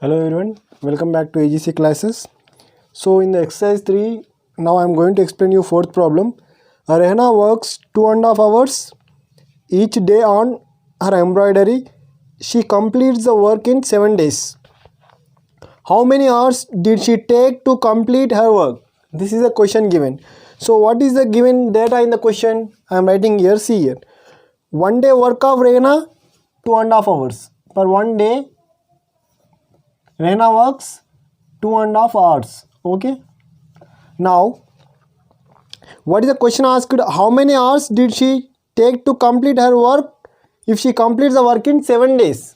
Hello everyone, welcome back to AGC classes. So in the exercise 3, now I am going to explain you fourth problem. Rehna works 2.5 hours each day on her embroidery. She completes the work in 7 days. How many hours did she take to complete her work? This is a question given. So what is the given data in the question? I am writing here, see here. 1 day work of Rehna 2.5 hours. Per 1 day Rehna works 2.5 hours. Okay. Now, what is the question asked? How many hours did she take to complete her work? If she completes the work in 7 days.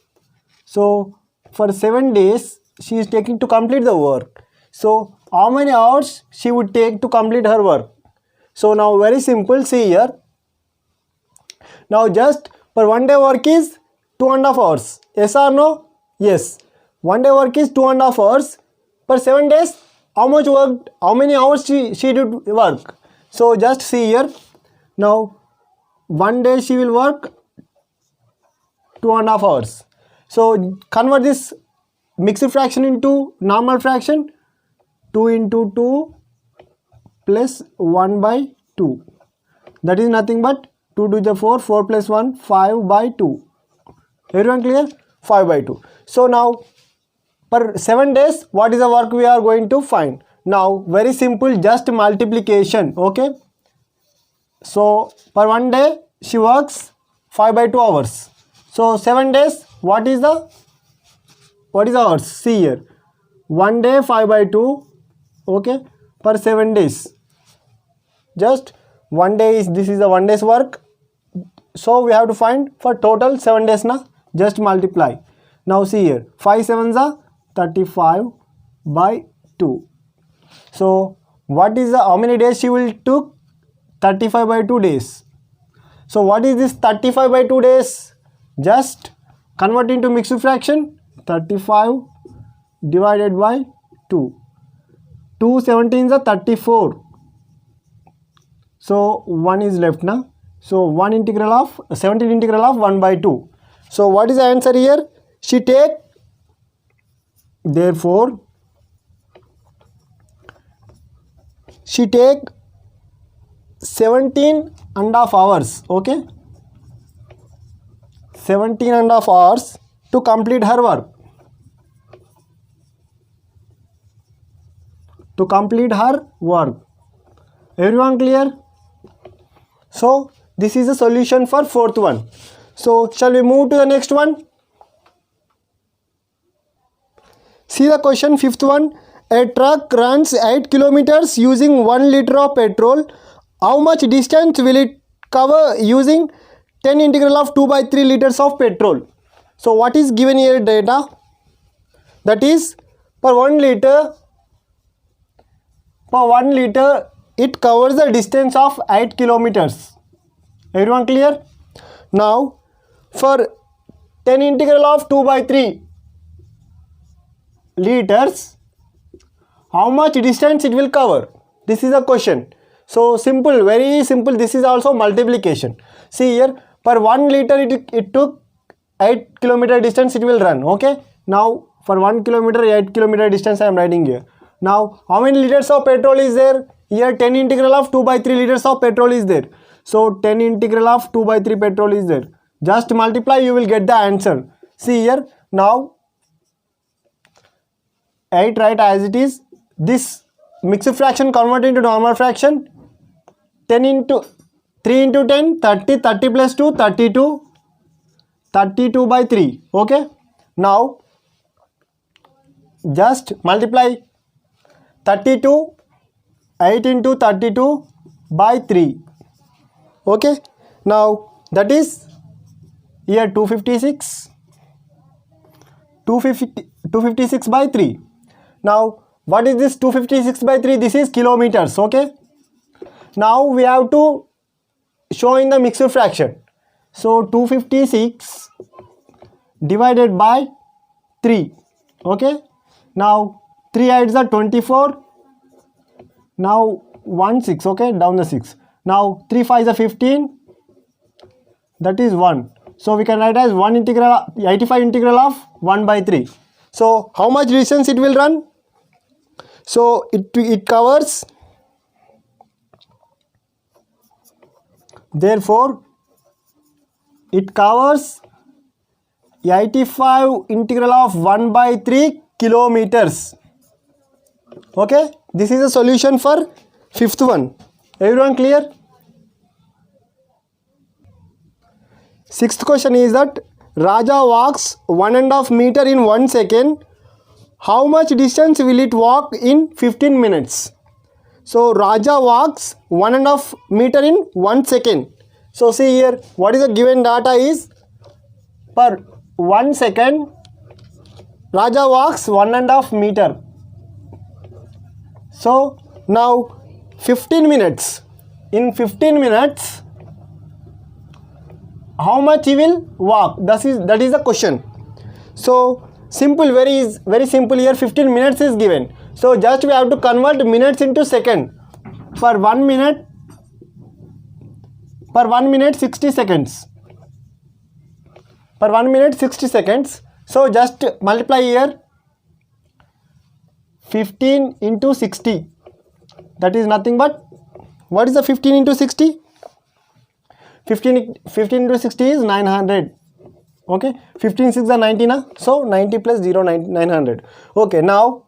So, for 7 days, she is taking to complete the work. So, how many hours she would take to complete her work? So, now very simple. See here. Now, just per 1 day work is 2.5 hours. Yes or no? Yes. 1 day work is 2.5 hours. Per 7 days, how much work? How many hours she did work? So just see here. Now 1 day she will work 2.5 hours. So convert this mixed fraction into normal fraction. 2 into 2 plus 1 by 2. That is nothing but 2 to the 4. 4 plus 1, 5 by 2. Everyone clear? 5 by 2. So now per 7 days, what is the work we are going to find? Now, very simple, just multiplication. Okay. So, per 1 day, she works 5 by 2 hours. So, 7 days, what is the hours? See here. 1 day, 5 by 2. Okay. Per 7 days. Just 1 day is, this is the 1 day's work. So, we have to find for total 7 days na. Just multiply. Now, see here. 5 sevens are 35 by 2. So what is the how many days she will took? 35 by 2 days. So what is this 35 by 2 days? Just convert into mixed fraction. 35 divided by 2. 2 17s are 34. So 1 is left now. So 1 integral of 17 integral of 1 by 2. So what is the answer here? She take, therefore she take 17.5 hours. Okay, 17.5 hours to complete her work. Everyone clear? So this is the solution for fourth one. So shall we move to the next one? See the question, fifth one. A truck runs 8 kilometers using 1 liter of petrol. How much distance will it cover using 10 integral of 2 by 3 liters of petrol? So what is given here data? That is per 1 liter it covers the distance of 8 kilometers. Everyone clear? Now for 10 integral of 2 by 3 liters, how much distance it will cover? This is a question. So simple, very simple. This is also multiplication. See here, per 1 liter it took 8 kilometer distance it will run. Okay. Now for 1 kilometer 8 kilometer distance I am writing here. Now how many liters of petrol is there? Here 10 integral of 2 by 3 liters of petrol is there. So 10 integral of 2 by 3 petrol is there. Just multiply, you will get the answer. See here. Now 8 right as it is. This mixed fraction converted into normal fraction. 10 into 3 into 10 30, 30 plus 2 32, 32 by 3. Okay. Now just multiply 32, 8 into 32 by 3. Okay. Now that is here 256 by 3. Now what is this 256 by 3? This is kilometers. Okay. Now we have to show in the mixed fraction. So 256 divided by 3. Okay. Now 3 8s are 24. Now 1 6. Okay. Down the 6. Now 3 5s are 15. That is 1. So we can write as 85 integral of 1 by 3. So how much distance it will run? So it covers, therefore it covers 85 integral of 1 by 3 kilometers. Okay, this is a solution for fifth one. Everyone clear? Sixth question is that Raja walks 1.5 meter in 1 second. How much distance will it walk in 15 minutes? So Raja walks 1.5 meter in 1 second. So see here, what is the given data is, per 1 second Raja walks 1.5 meter. So now 15 minutes. In 15 minutes, how much he will walk? That is the question. So simple, very simple here. 15 minutes is given. So just we have to convert minutes into second. For 1 minute, 60 seconds. Per 1 minute 60 seconds. So just multiply here 15 into 60. That is nothing but, what is the 15 into 60? 15 into 60 is 900. Okay, 15 6 are 90 na? So 90 plus 0 900. Okay, now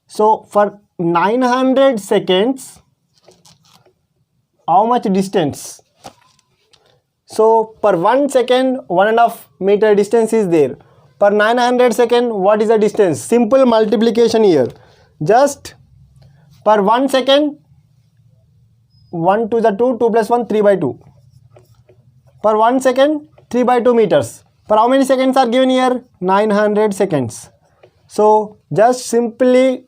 so for 900 seconds, how much distance? So per 1 second 1.5 meter distance is there. Per 900 second, what is the distance? Simple multiplication here. Just per 1 second, 1 to the 2, 2 plus 1, 3 by 2. Per 1 second, 3 by 2 meters. Per how many seconds are given here? 900 seconds. So just simply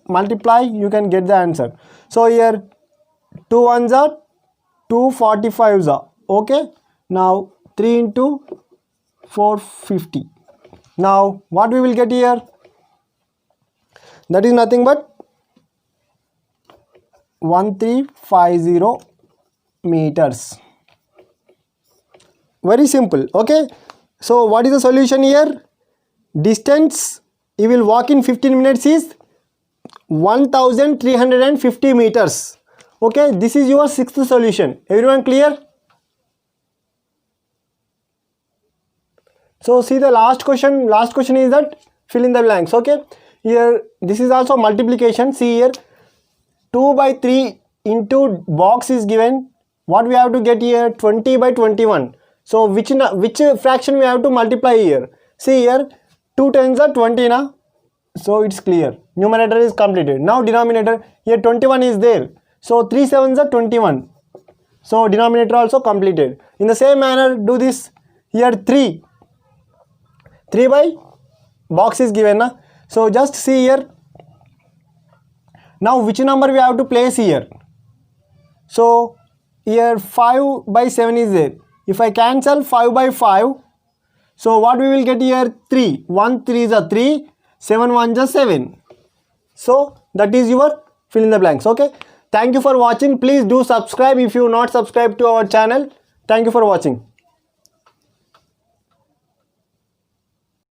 multiply, you can get the answer. So here 2 ones are 2 45s are. Okay. Now 3 into 450. Now what we will get here? That is nothing but 1350 meters. Very simple. Okay, so what is the solution here? Distance he will walk in 15 minutes is 1350 meters. Okay, this is your sixth solution. Everyone clear? So see the last question. Last question is that fill in the blanks. Okay, here this is also multiplication. See here, 2 by 3 into box is given. What we have to get here? 20 by 21. So which fraction we have to multiply here? See here, 2 tens are 20 na? So it's clear. Numerator is completed. Now denominator, here 21 is there. So 3 sevens are 21. So denominator also completed. In the same manner, do this. Here 3 by box is given na? So just see here. Now which number we have to place here? So here 5 by 7 is there. If I cancel 5 by 5, so what we will get here? 3. 1 3 is a 3, 7 1 is 7. So that is your fill in the blanks. Okay. Thank you for watching. Please do subscribe if you not subscribed to our channel. Thank you for watching.